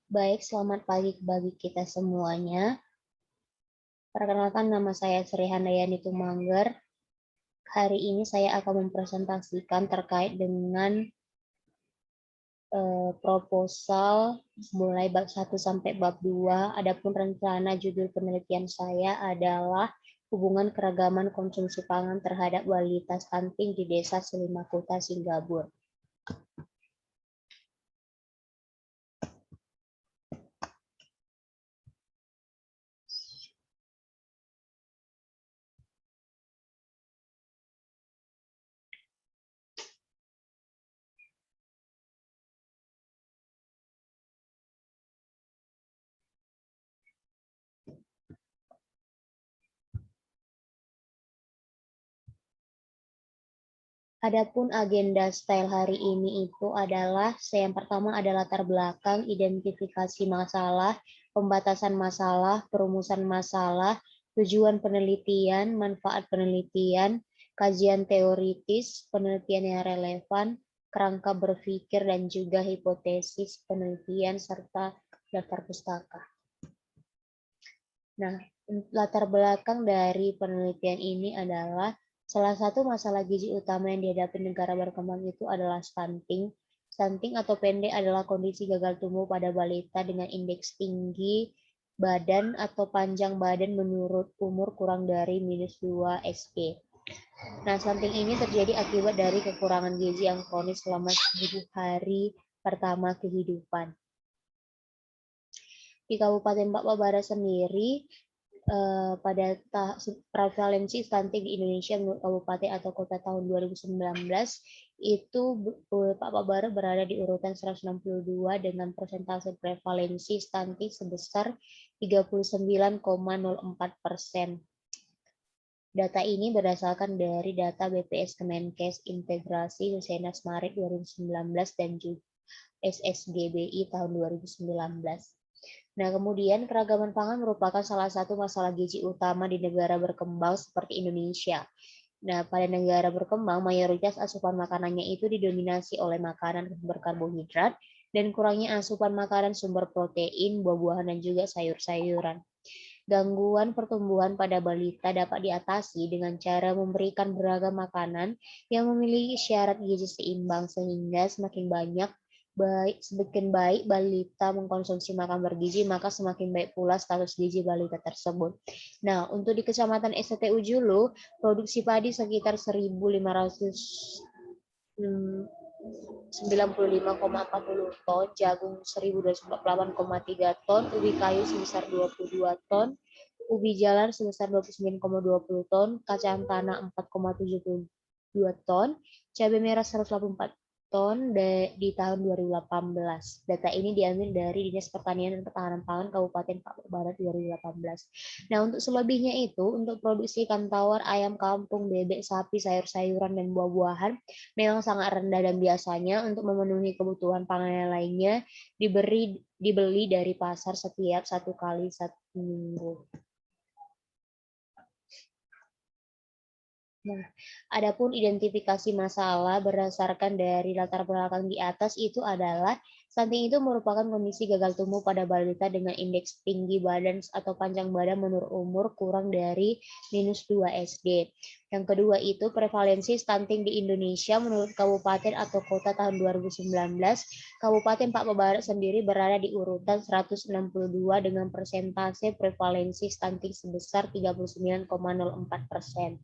Baik, selamat pagi bagi kita semuanya. Perkenalkan, nama saya Sri Handayani Tumangger. Hari ini saya akan mempresentasikan terkait dengan proposal mulai bab 1 sampai bab 2. Adapun rencana judul penelitian saya adalah hubungan keragaman konsumsi pangan terhadap balita stunting di Desa Selimakuta, Singapura. Adapun agenda style hari ini itu adalah yang pertama adalah latar belakang, identifikasi masalah, pembatasan masalah, perumusan masalah, tujuan penelitian, manfaat penelitian, kajian teoritis, penelitian yang relevan, kerangka berpikir dan juga hipotesis penelitian serta daftar pustaka. Nah, latar belakang dari penelitian ini adalah salah satu masalah gizi utama yang dihadapi negara berkembang itu adalah stunting. Stunting atau pendek adalah kondisi gagal tumbuh pada balita dengan indeks tinggi badan atau panjang badan menurut umur kurang dari -2 SD. Nah, stunting ini terjadi akibat dari kekurangan gizi yang kronis selama 1000 hari pertama kehidupan. Di Kabupaten Papua Barat sendiri, pada prevalensi stunting di Indonesia menurut kabupaten atau kota tahun 2019 itu Papua Barat berada di urutan 162 dengan persentase prevalensi stunting sebesar 39,04%. Data ini berdasarkan dari data BPS Kemenkes Integrasi Husenas Maret 2019 dan juga SSGBI tahun 2019. Nah, kemudian keragaman pangan merupakan salah satu masalah gizi utama di negara berkembang seperti Indonesia. Nah, pada negara berkembang, mayoritas asupan makanannya itu didominasi oleh makanan berkarbohidrat dan kurangnya asupan makanan sumber protein, buah-buahan, dan juga sayur-sayuran. Gangguan pertumbuhan pada balita dapat diatasi dengan cara memberikan beragam makanan yang memiliki syarat gizi seimbang sehingga semakin baik balita mengkonsumsi makan bergizi, maka semakin baik pula status gizi balita tersebut. Nah, untuk di Kecamatan STU Julu, produksi padi sekitar 1.595,40 ton, jagung 1.248,3 ton, ubi kayu sebesar 22 ton, ubi jalar sebesar 29,20 ton, kacang tanah 4,72 ton, cabai merah 184 ton di tahun 2018. Data ini diambil dari Dinas Pertanian dan Ketahanan Pangan Kabupaten Papua Barat 2018. Nah, untuk selebihnya itu, untuk produksi ikan tawar, ayam kampung, bebek, sapi, sayur-sayuran, dan buah-buahan memang sangat rendah dan biasanya untuk memenuhi kebutuhan pangan yang lainnya dibeli dari pasar setiap 1 kali 1 minggu. Nah, adapun identifikasi masalah berdasarkan dari latar belakang di atas itu adalah stunting itu merupakan kondisi gagal tumbuh pada balita dengan indeks tinggi badan atau panjang badan menurut umur kurang dari -2 SD. Yang kedua itu prevalensi stunting di Indonesia menurut kabupaten atau kota tahun 2019, Kabupaten Papua Barat sendiri berada di urutan 162 dengan persentase prevalensi stunting sebesar 39,04%.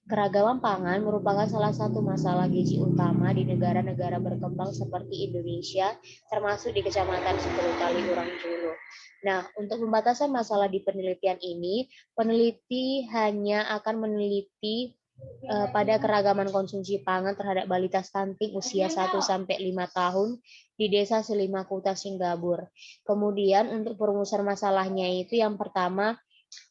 Keragaman pangan merupakan salah satu masalah gizi utama di negara-negara berkembang seperti Indonesia, termasuk di Kecamatan 10 Kaliurang Julu. Nah, untuk pembatasan masalah di penelitian ini, peneliti hanya akan meneliti pada keragaman konsumsi pangan terhadap balita stunting usia 1-5 tahun di Desa Selimakuta, Singapura. Kemudian untuk perumusan masalahnya itu yang pertama,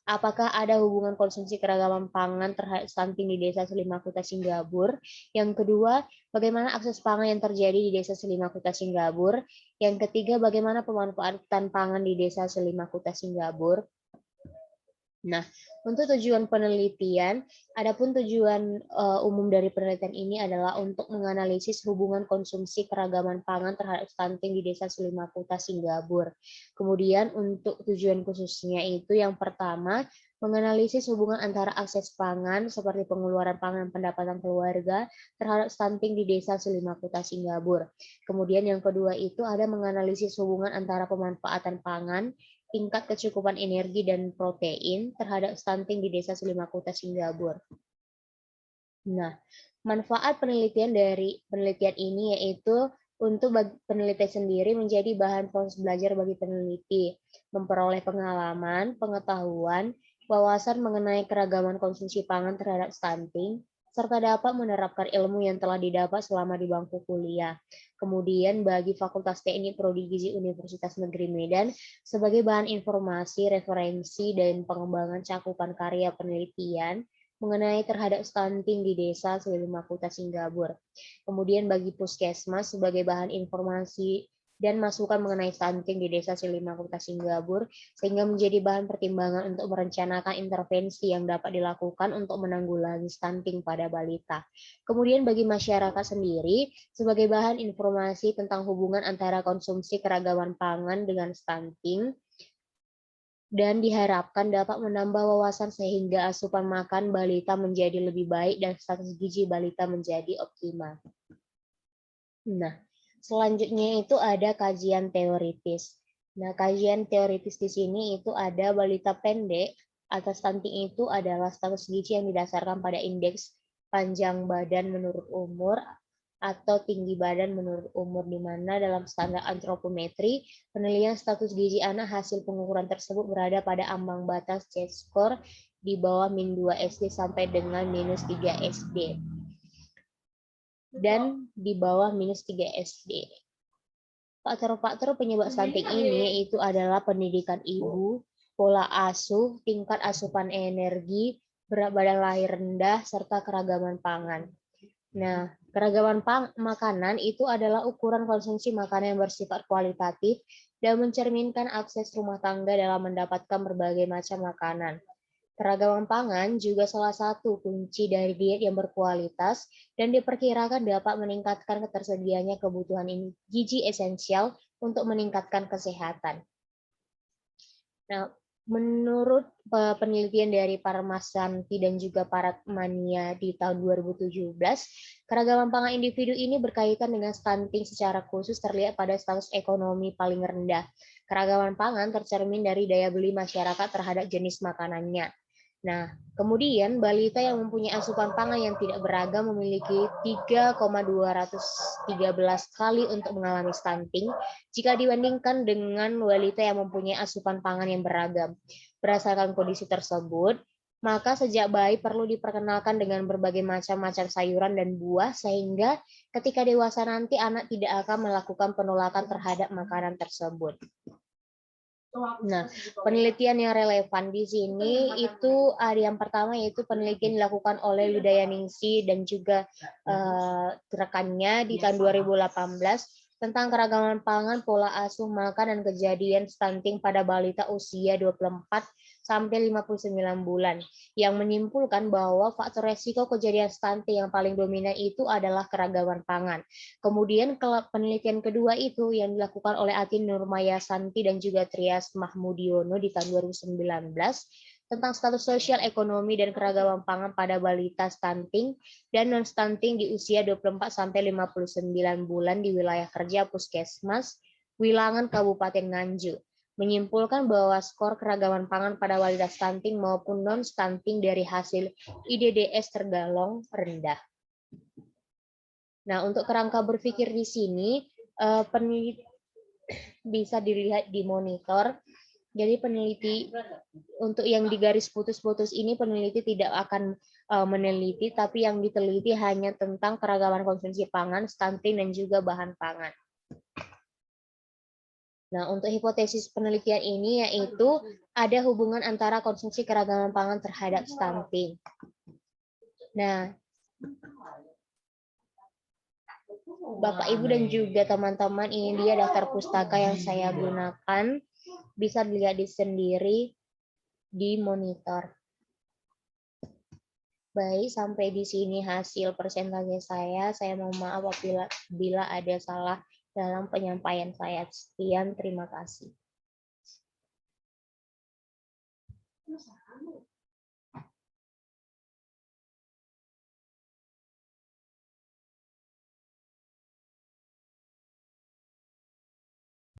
apakah ada hubungan konsumsi keragaman pangan terhadap stunting di Desa Selimakuta, Singapura? Yang kedua, bagaimana akses pangan yang terjadi di Desa Selimakuta, Singapura? Yang ketiga, bagaimana pemanfaatan pangan di Desa Selimakuta, Singapura? Nah, untuk tujuan penelitian, adapun tujuan umum dari penelitian ini adalah untuk menganalisis hubungan konsumsi keragaman pangan terhadap stunting di Desa Sulimakuta, Singapura. Kemudian untuk tujuan khususnya itu yang pertama, menganalisis hubungan antara akses pangan seperti pengeluaran pangan dan pendapatan keluarga terhadap stunting di Desa Sulimakuta, Singapura. Kemudian yang kedua itu ada menganalisis hubungan antara pemanfaatan pangan, tingkat kecukupan energi dan protein terhadap stunting di Desa Sulimakuta, Singapura. Nah, manfaat penelitian dari penelitian ini yaitu untuk peneliti sendiri menjadi bahan proses belajar bagi peneliti, memperoleh pengalaman, pengetahuan, wawasan mengenai keragaman konsumsi pangan terhadap stunting, serta dapat menerapkan ilmu yang telah didapat selama di bangku kuliah. Kemudian bagi Fakultas Teknik Prodi Gizi Universitas Negeri Medan sebagai bahan informasi, referensi, dan pengembangan cakupan karya penelitian mengenai terhadap stunting di Desa Sulimakuta, Singapura. Kemudian bagi Puskesmas sebagai bahan informasi dan masukan mengenai stunting di Desa Sulimakuta, Singapura, sehingga menjadi bahan pertimbangan untuk merencanakan intervensi yang dapat dilakukan untuk menanggulangi stunting pada balita. Kemudian bagi masyarakat sendiri, sebagai bahan informasi tentang hubungan antara konsumsi keragaman pangan dengan stunting, dan diharapkan dapat menambah wawasan sehingga asupan makan balita menjadi lebih baik dan status gizi balita menjadi optimal. Nah, selanjutnya itu ada kajian teoritis. Nah, kajian teoritis di sini itu ada balita pendek atau stunting itu adalah status gizi yang didasarkan pada indeks panjang badan menurut umur atau tinggi badan menurut umur, di mana dalam standar antropometri, penilaian status gizi anak hasil pengukuran tersebut berada pada ambang batas Z-score di bawah -2 SD sampai dengan -3 SD. Dan di bawah -3 SD. Faktor-faktor penyebab stunting ini itu adalah pendidikan ibu, pola asuh, tingkat asupan energi, berat badan lahir rendah, serta keragaman pangan. Nah, keragaman makanan itu adalah ukuran konsumsi makanan yang bersifat kualitatif dan mencerminkan akses rumah tangga dalam mendapatkan berbagai macam makanan. Keragaman pangan juga salah satu kunci dari diet yang berkualitas dan diperkirakan dapat meningkatkan ketersediaannya kebutuhan gizi esensial untuk meningkatkan kesehatan. Nah, menurut penelitian dari Parmasanti dan juga Paratmania di tahun 2017, keragaman pangan individu ini berkaitan dengan stunting secara khusus terlihat pada status ekonomi paling rendah. Keragaman pangan tercermin dari daya beli masyarakat terhadap jenis makanannya. Nah, kemudian balita yang mempunyai asupan pangan yang tidak beragam memiliki 3,213 kali untuk mengalami stunting jika dibandingkan dengan balita yang mempunyai asupan pangan yang beragam. Berdasarkan kondisi tersebut, maka sejak bayi perlu diperkenalkan dengan berbagai macam sayuran dan buah sehingga ketika dewasa nanti anak tidak akan melakukan penolakan terhadap makanan tersebut. Nah, penelitian yang relevan di sini itu ada yang pertama yaitu penelitian dilakukan oleh Widayaningsi dan juga rekannya di tahun 2018 tentang keragaman pangan, pola asuh makan, dan kejadian stunting pada balita usia 24 sampai 59 bulan, yang menyimpulkan bahwa faktor resiko kejadian stunting yang paling dominan itu adalah keragaman pangan. Kemudian penelitian kedua itu yang dilakukan oleh Atin Nurmayasanti dan juga Trias Mahmudiono di tahun 2019 tentang status sosial ekonomi dan keragaman pangan pada balita stunting dan non-stunting di usia 24 sampai 59 bulan di wilayah kerja Puskesmas Wilangan Kabupaten Nganjuk, menyimpulkan bahwa skor keragaman pangan pada balita stunting maupun non-stunting dari hasil IDDS tergolong rendah. Nah, untuk kerangka berpikir di sini peneliti bisa dilihat di monitor. Jadi peneliti untuk yang di garis putus-putus ini peneliti tidak akan meneliti, tapi yang diteliti hanya tentang keragaman konsumsi pangan, stunting, dan juga bahan pangan. Nah, untuk hipotesis penelitian ini yaitu ada hubungan antara konsumsi keragaman pangan terhadap stunting. Nah, Bapak, Ibu, dan juga teman-teman, ini dia daftar pustaka yang saya gunakan. Bisa dilihat di sendiri. dimonitor. Baik, sampai di sini hasil persentase saya. Saya mohon maaf apabila ada salah dalam penyampaian saya. Sekian, terima kasih.